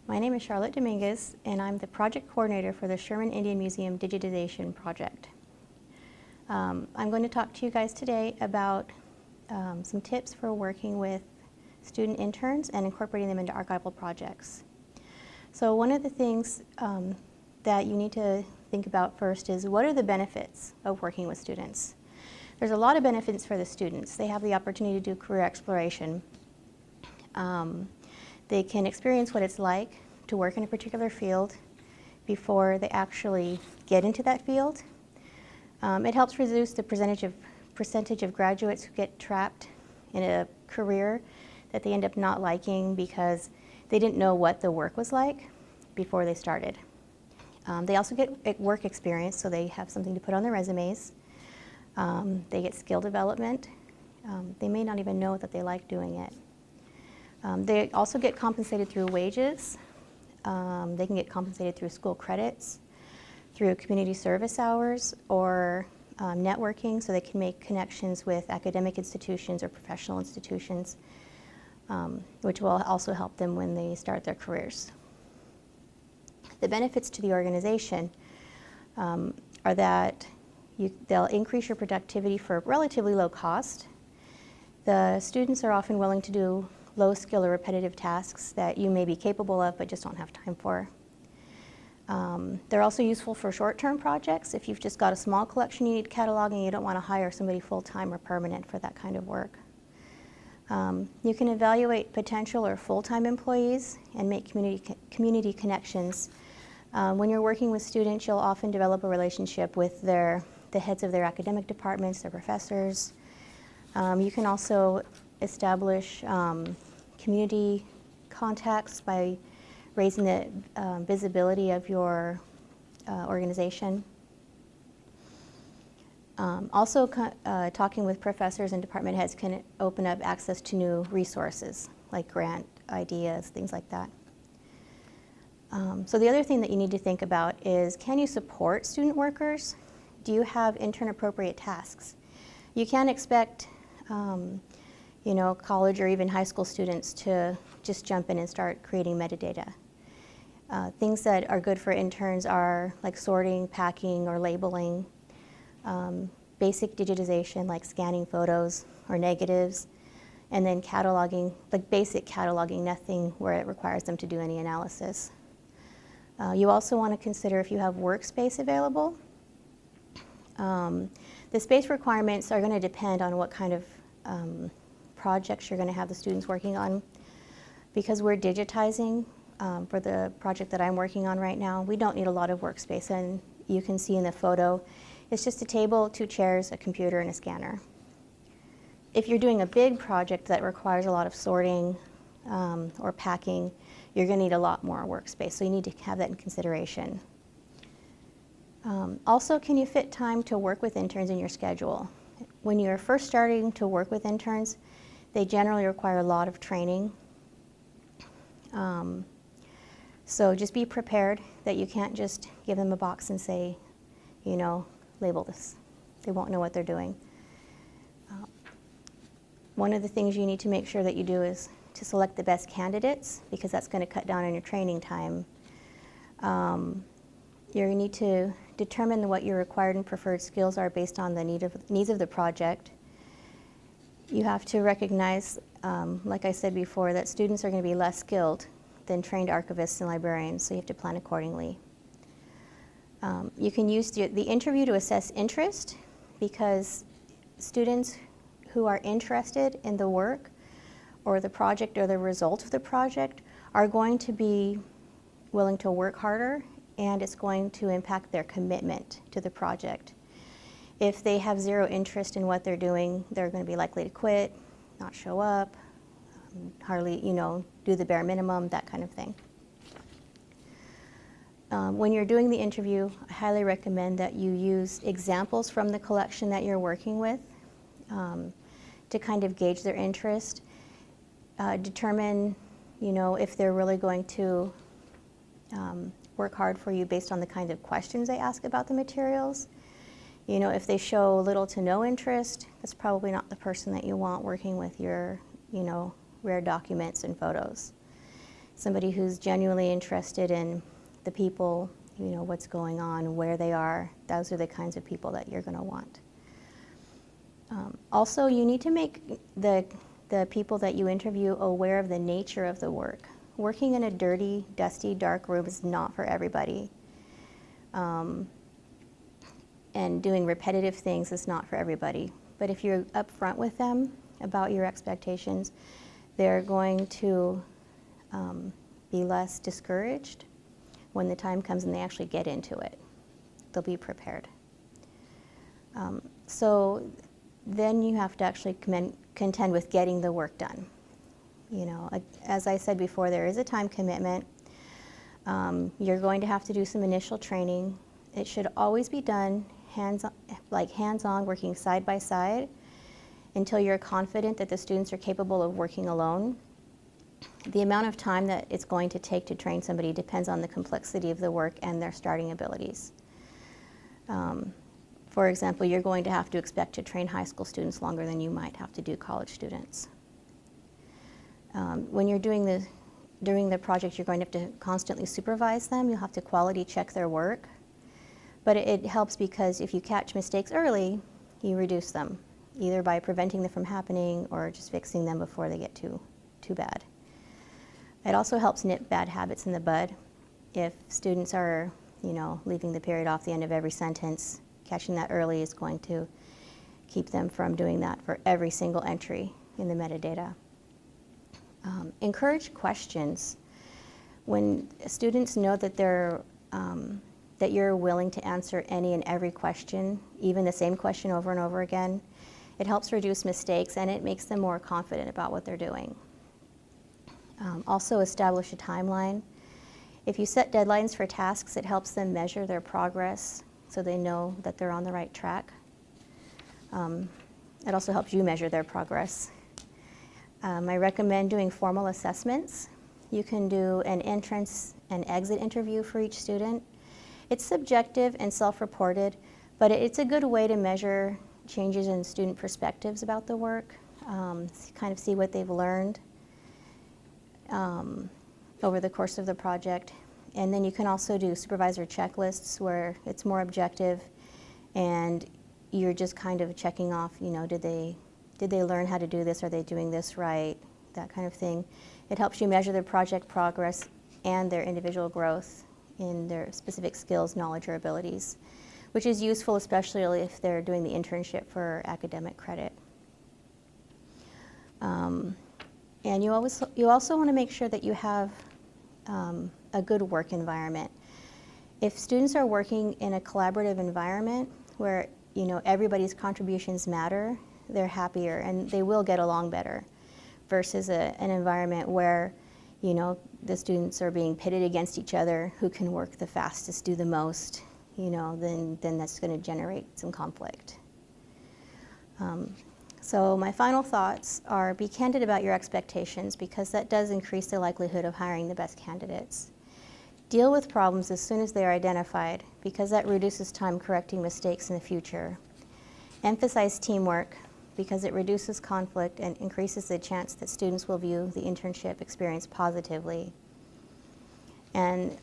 My name is Charlotte Dominguez, and I'm the project coordinator for the Sherman Indian Museum Digitization project. I'm going to talk to you guys today about some tips for working with student interns and incorporating them into archival projects. So one of the things that you need to think about first is, what are the benefits of working with students? There's a lot of benefits for the students. They have the opportunity to do career exploration. They can experience what it's like to work in a particular field before they actually get into that field. It helps reduce the percentage of graduates who get trapped in a career that they end up not liking because they didn't know what the work was like before they started. They also get work experience, so they have something to put on their resumes. They get skill development. They may not even know that they like doing it. They also get compensated through wages. They can get compensated through school credits, through community service hours, or networking, so they can make connections with academic institutions or professional institutions, which will also help them when they start their careers. The benefits to the organization are that they'll increase your productivity for relatively low cost. The students are often willing to do low skill or repetitive tasks that you may be capable of but just don't have time for. They're also useful for short-term projects. If you've just got a small collection you need cataloging, you don't want to hire somebody full-time or permanent for that kind of work. You can evaluate potential or full-time employees and make community connections. When you're working with students, you'll often develop a relationship with the heads of their academic departments, their professors. You can also establish community contacts by raising the visibility of your organization. Also, talking with professors and department heads can open up access to new resources, like grant ideas, things like that. So the other thing that you need to think about is, can you support student workers? Do you have intern appropriate tasks? You can't expect college or even high school students to just jump in and start creating metadata. Things that are good for interns are like sorting, packing, or labeling, basic digitization like scanning photos or negatives, and then cataloging, like basic cataloging, nothing where it requires them to do any analysis. You also want to consider if you have workspace available. The space requirements are going to depend on what kind of projects you're going to have the students working on. Because we're digitizing for the project that I'm working on right now, we don't need a lot of workspace, and you can see in the photo, it's just a table, 2 chairs, a computer, and a scanner. If you're doing a big project that requires a lot of sorting or packing, you're going to need a lot more workspace, so you need to have that in consideration. Also, can you fit time to work with interns in your schedule? When you're first starting to work with interns, they generally require a lot of training. So just be prepared that you can't just give them a box and say, label this. They won't know what they're doing. One of the things you need to make sure that you do is to select the best candidates, because that's going to cut down on your training time. You need to determine what your required and preferred skills are based on the needs of the project. You have to recognize, like I said before, that students are going to be less skilled than trained archivists and librarians, so you have to plan accordingly. You can use the interview to assess interest, because students who are interested in the work or the project or the result of the project are going to be willing to work harder, and it's going to impact their commitment to the project. If they have zero interest in what they're doing, they're going to be likely to quit, not show up, hardly, do the bare minimum, that kind of thing. When you're doing the interview, I highly recommend that you use examples from the collection that you're working with to kind of gauge their interest. Determine, if they're really going to work hard for you based on the kind of questions they ask about the materials. If they show little to no interest, that's probably not the person that you want working with your, rare documents and photos. somebody who's genuinely interested in the people, what's going on, where they are. Those are the kinds of people that you're going to want. Also, you need to make the people that you interview aware of the nature of the work. Working in a dirty, dusty, dark room is not for everybody. And doing repetitive things is not for everybody. But if you're upfront with them about your expectations, they're going to be less discouraged when the time comes and they actually get into it. They'll be prepared. So then you have to actually contend with getting the work done. As I said before, there is a time commitment. You're going to have to do some initial training. It should always be done hands-on, working side by side until you're confident that the students are capable of working alone. The amount of time that it's going to take to train somebody depends on the complexity of the work and their starting abilities. For example, you're going to have to expect to train high school students longer than you might have to do college students. When you're doing the project, you're going to have to constantly supervise them. You'll have to quality check their work. But it helps because if you catch mistakes early, you reduce them, either by preventing them from happening or just fixing them before they get too bad. It also helps nip bad habits in the bud. If students are, leaving the period off the end of every sentence, catching that early is going to keep them from doing that for every single entry in the metadata. Encourage questions. When students know that that you're willing to answer any and every question, even the same question over and over again, it helps reduce mistakes and it makes them more confident about what they're doing. Also establish a timeline. If you set deadlines for tasks, it helps them measure their progress so they know that they're on the right track. It also helps you measure their progress. I recommend doing formal assessments. You can do an entrance and exit interview for each student. It's subjective and self-reported, but it's a good way to measure changes in student perspectives about the work, kind of see what they've learned over the course of the project. And then you can also do supervisor checklists where it's more objective and you're just kind of checking off, did they learn how to do this? Are they doing this right? That kind of thing. It helps you measure their project progress and their individual growth in their specific skills, knowledge, or abilities, which is useful especially if they're doing the internship for academic credit. And you also want to make sure that you have a good work environment. If students are working in a collaborative environment where everybody's contributions matter, they're happier and they will get along better, versus an environment where the students are being pitted against each other, who can work the fastest, do the most, then that's going to generate some conflict. So my final thoughts are: be candid about your expectations, because that does increase the likelihood of hiring the best candidates. Deal with problems as soon as they are identified, because that reduces time correcting mistakes in the future. Emphasize teamwork, because it reduces conflict and increases the chance that students will view the internship experience positively. And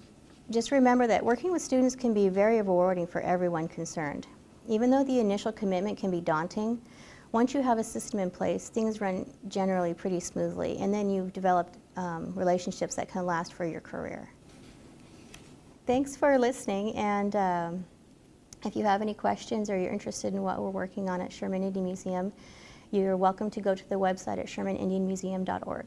just remember that working with students can be very rewarding for everyone concerned. Even though the initial commitment can be daunting, once you have a system in place, things run generally pretty smoothly, and then you've developed relationships that can last for your career. Thanks for listening, and if you have any questions or you're interested in what we're working on at Sherman Indian Museum, you're welcome to go to the website at shermanindianmuseum.org.